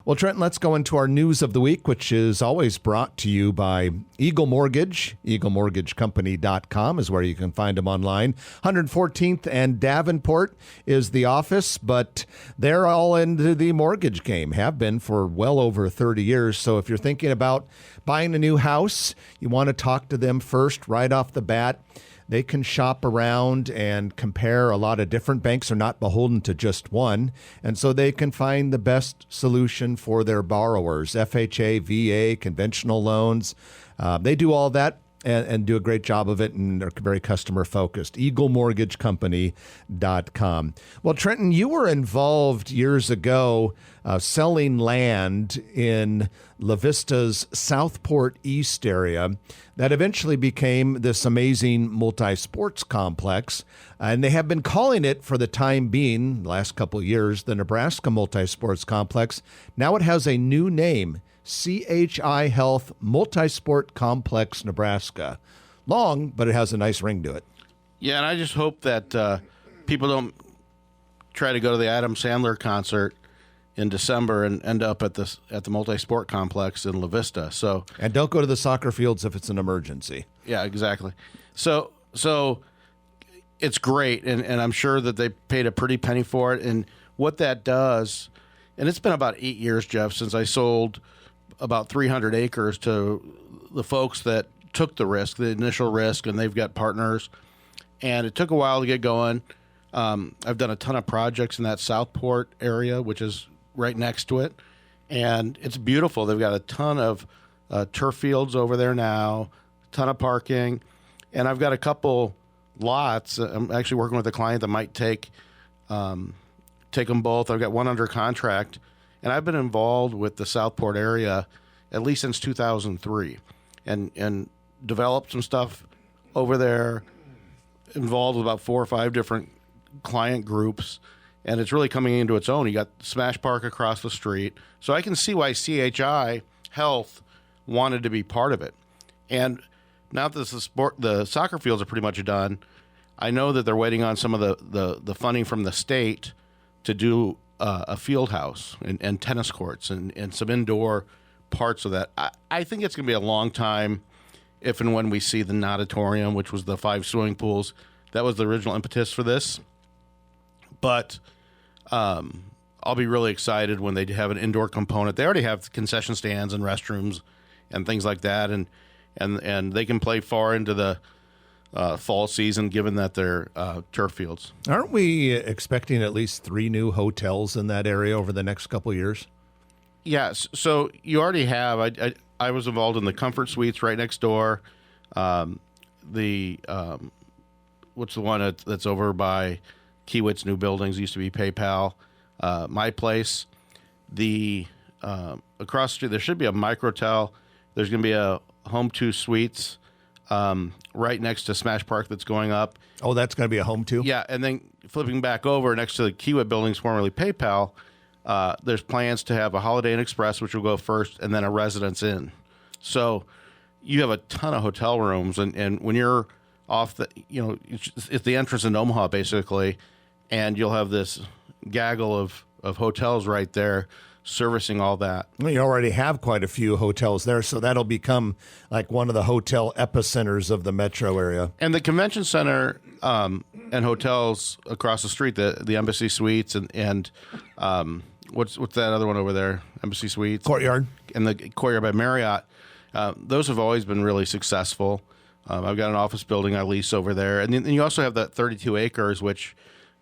Well, Trenton, let's go into our news of the week, which is always brought to you by Eagle Mortgage. EagleMortgageCompany.com is where you can find them online. 114th and Davenport is the office, but they're all into the mortgage game, have been for well over 30 years. So if you're thinking about buying a new house, you want to talk to them first right off the bat. They can shop around and compare a lot of different banks. Are not beholden to just one. And so they can find the best solution for their borrowers. FHA, VA, conventional loans. They do all that and do a great job of it, and they're very customer focused. EagleMortgageCompany.com. Well, Trenton, you were involved years ago selling land in La Vista's Southport East area that eventually became this amazing multi-sports complex. And they have been calling it, for the time being, the last couple of years, the Nebraska Multi-Sports Complex. Now it has a new name, CHI Health Multi-Sport Complex Nebraska. Long, but it has a nice ring to it. Yeah, and I just hope that people don't try to go to the Adam Sandler concert in December and end up at the multi-sport complex in La Vista. So, and don't go to the soccer fields if it's an emergency. Yeah, exactly. So it's great, and I'm sure that they paid a pretty penny for it. And what that does, and it's been about 8 years, Jeff, since I sold about 300 acres to the folks that took the risk, the initial risk, and they've got partners. And it took a while to get going. I've done a ton of projects in that Southport area, which is right next to it, and it's beautiful. They've got a ton of turf fields over there now, a ton of parking, and I've got a couple lots. I'm actually working with a client that might take them both. I've got one under contract, and I've been involved with the Southport area at least since 2003, and developed some stuff over there, involved with about 4 or 5 different client groups, and it's really coming into its own. You got Smash Park across the street. So I can see why CHI Health wanted to be part of it. And now that the soccer fields are pretty much done, I know that they're waiting on some of the funding from the state to do a field house and tennis courts and some indoor parts of that. I think it's going to be a long time if and when we see the Natatorium, which was the 5 swimming pools. That was the original impetus for this. But I'll be really excited when they have an indoor component. They already have concession stands and restrooms and things like that, and they can play far into the fall season, given that they're turf fields. Aren't we expecting at least 3 new hotels in that area over the next couple of years? Yes. So you already have. I was involved in the Comfort Suites right next door. What's the one that's over by Kiewit's new buildings? Used to be PayPal. My Place. Across the street, there should be a Microtel. There's going to be a Home 2 Suites right next to Smash Park that's going up. Oh, that's going to be a Home 2? Yeah, and then flipping back over next to the Kiewit buildings, formerly PayPal, there's plans to have a Holiday Inn Express, which will go first, and then a Residence Inn. So you have a ton of hotel rooms, and when you're off it's the entrance in Omaha, basically, and you'll have this gaggle of hotels right there servicing all that. Well, you already have quite a few hotels there, so that'll become like one of the hotel epicenters of the metro area. And the convention center and hotels across the street, the Embassy Suites and what's that other one over there? Embassy Suites. Courtyard. And the Courtyard by Marriott. Those have always been really successful. I've got an office building I lease over there. And then you also have that 32 acres, which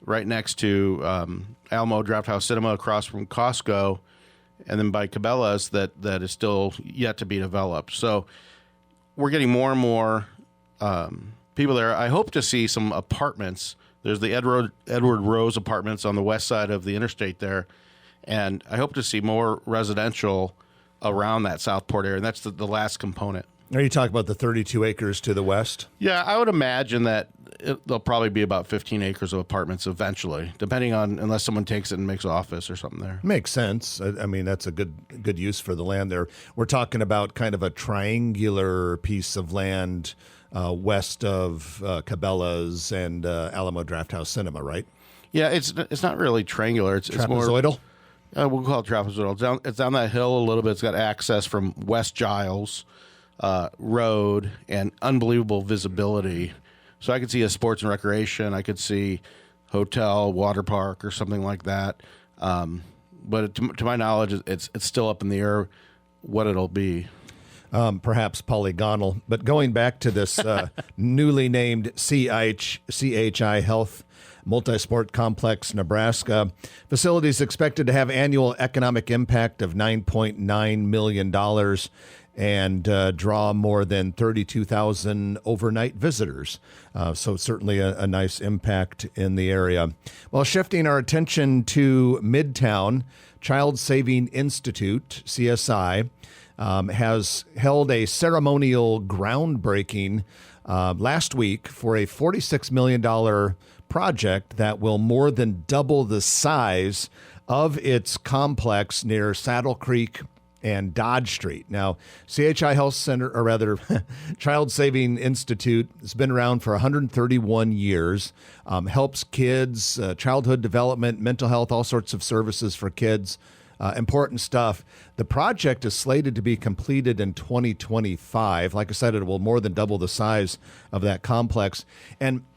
right next to Alamo Drafthouse Cinema across from Costco, and then by Cabela's that is still yet to be developed. So we're getting more and more people there. I hope to see some apartments. There's the Edward Rose Apartments on the west side of the interstate there, and I hope to see more residential around that Southport area, and that's the last component. Are you talking about the 32 acres to the west? Yeah, I would imagine that there'll probably be about 15 acres of apartments eventually, unless someone takes it and makes an office or something there. Makes sense. I mean, that's a good use for the land there. We're talking about kind of a triangular piece of land west of Cabela's and Alamo Drafthouse Cinema, right? Yeah, it's not really triangular. It's more trapezoidal. We'll call it trapezoidal. It's down that hill a little bit. It's got access from West Giles Road and unbelievable visibility. So I could see a sports and recreation. I could see hotel, water park, or something like that. But to my knowledge, it's still up in the air what it'll be. Perhaps polygonal. But going back to this newly named CHI Health Multisport Complex, Nebraska, facility is expected to have annual economic impact of $9.9 million and draw more than 32,000 overnight visitors. So certainly a nice impact in the area. Well, shifting our attention to Midtown, Child Saving Institute, CSI, has held a ceremonial groundbreaking last week for a $46 million project that will more than double the size of its complex near Saddle Creek and Dodge Street. Now, CHI Health Center, or rather, Child Saving Institute, has been around for 131 years, helps kids, childhood development, mental health, all sorts of services for kids. Important stuff. The project is slated to be completed in 2025. Like I said, it will more than double the size of that complex.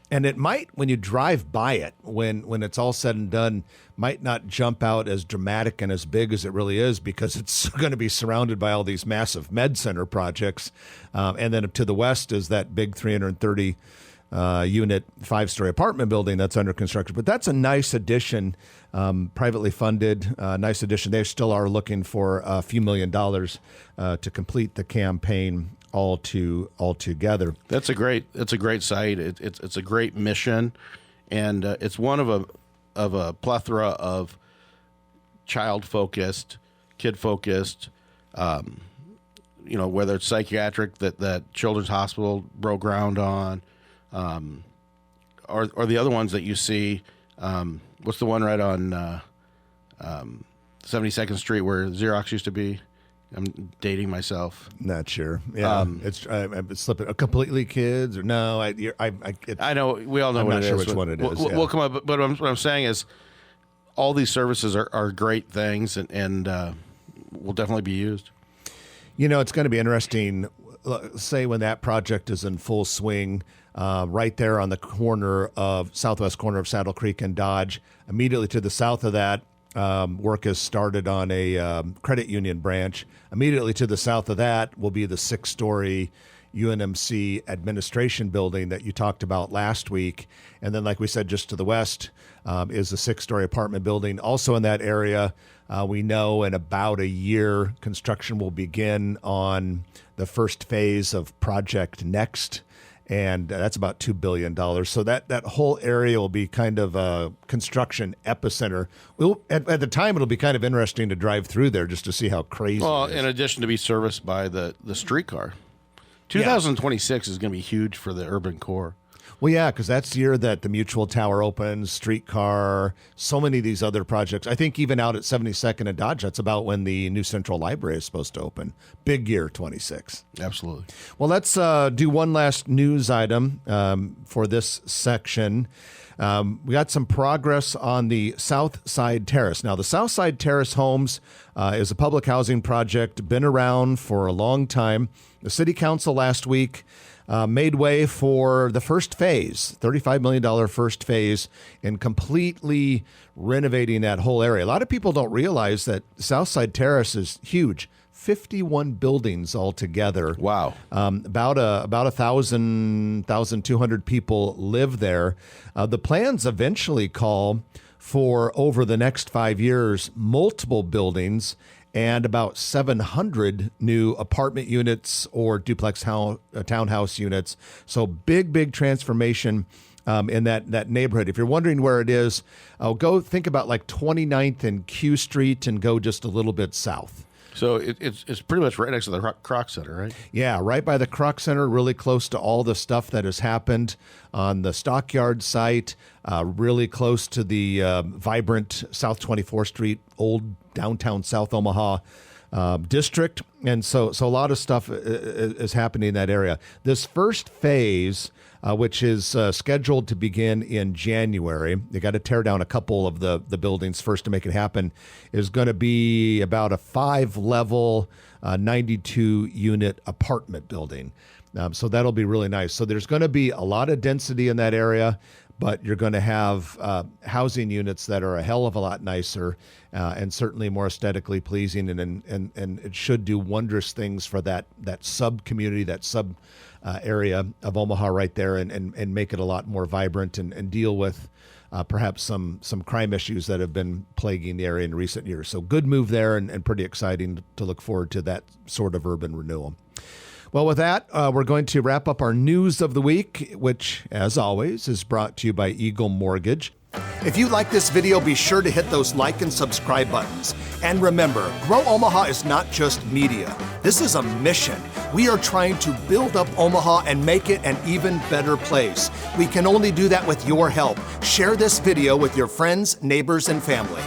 And it might, when you drive by it, when it's all said and done, might not jump out as dramatic and as big as it really is because it's going to be surrounded by all these massive med center projects. And then to the west is that big 330 unit 5-story apartment building that's under construction. But that's a nice addition, privately funded, nice addition. They still are looking for a few $1 million to complete the campaign altogether. It's a great site. It's a great mission, and it's one of a plethora of child-focused, kid-focused, whether it's psychiatric that Children's Hospital broke ground on, or the other ones that you see. What's the one right on 72nd Street where Xerox used to be? I'm dating myself. Not sure. Yeah, I'm slipping. Completely Kids or no? I know we all know I'm what not it sure is. which one it is. We'll come up. But what I'm saying is, all these services are great things, and will definitely be used. It's going to be interesting. Say when that project is in full swing, right there on the southwest corner of Saddle Creek and Dodge, immediately to the south of that. Work has started on a credit union branch. Immediately to the south of that will be the 6-story UNMC administration building that you talked about last week. And then, like we said, just to the west is a 6-story apartment building. Also in that area, we know in about a year, construction will begin on the first phase of Project Next. And that's about $2 billion. So that whole area will be kind of a construction epicenter. At the time, it'll be kind of interesting to drive through there just to see how crazy Well, it is. in addition to be serviced by the streetcar. 2026 is going to be huge for the urban core. Well, yeah, because that's the year that the Mutual Tower opens, streetcar, so many of these other projects. I think even out at 72nd and Dodge, that's about when the new Central Library is supposed to open. Big year, 26. Absolutely. Well, let's do one last news item for this section. We got some progress on the South Side Terrace. Now, the South Side Terrace Homes is a public housing project, been around for a long time. The City Council last week made way for the first phase, $35 million first phase, in completely renovating that whole area. A lot of people don't realize that Southside Terrace is huge. 51 buildings altogether. Wow. About 1,200 people live there. The plans eventually call for, over the next 5 years, multiple buildings and about 700 new apartment units or duplex townhouse units. So big transformation in that neighborhood. If you're wondering where it is, go think about like 29th and Q Street and go just a little bit south. So it's pretty much right next to the Kroc Center, right? Yeah, right by the Kroc Center, really close to all the stuff that has happened on the Stockyard site, really close to the vibrant South 24th Street, old downtown South Omaha district, and so a lot of stuff is happening in that area. This first phase, which is scheduled to begin in January, they got to tear down a couple of the buildings first to make it happen, is going to be about a 5-level, 92-unit apartment building. So that'll be really nice. So there's going to be a lot of density in that area, but you're going to have housing units that are a hell of a lot nicer and certainly more aesthetically pleasing, and it should do wondrous things for that sub-community, that sub area of Omaha right there, and make it a lot more vibrant and deal with perhaps some crime issues that have been plaguing the area in recent years. So good move there, and pretty exciting to look forward to that sort of urban renewal. Well, with that, we're going to wrap up our news of the week, which, as always, is brought to you by Eagle Mortgage. If you like this video, be sure to hit those like and subscribe buttons. And remember, Grow Omaha is not just media. This is a mission. We are trying to build up Omaha and make it an even better place. We can only do that with your help. Share this video with your friends, neighbors, and family.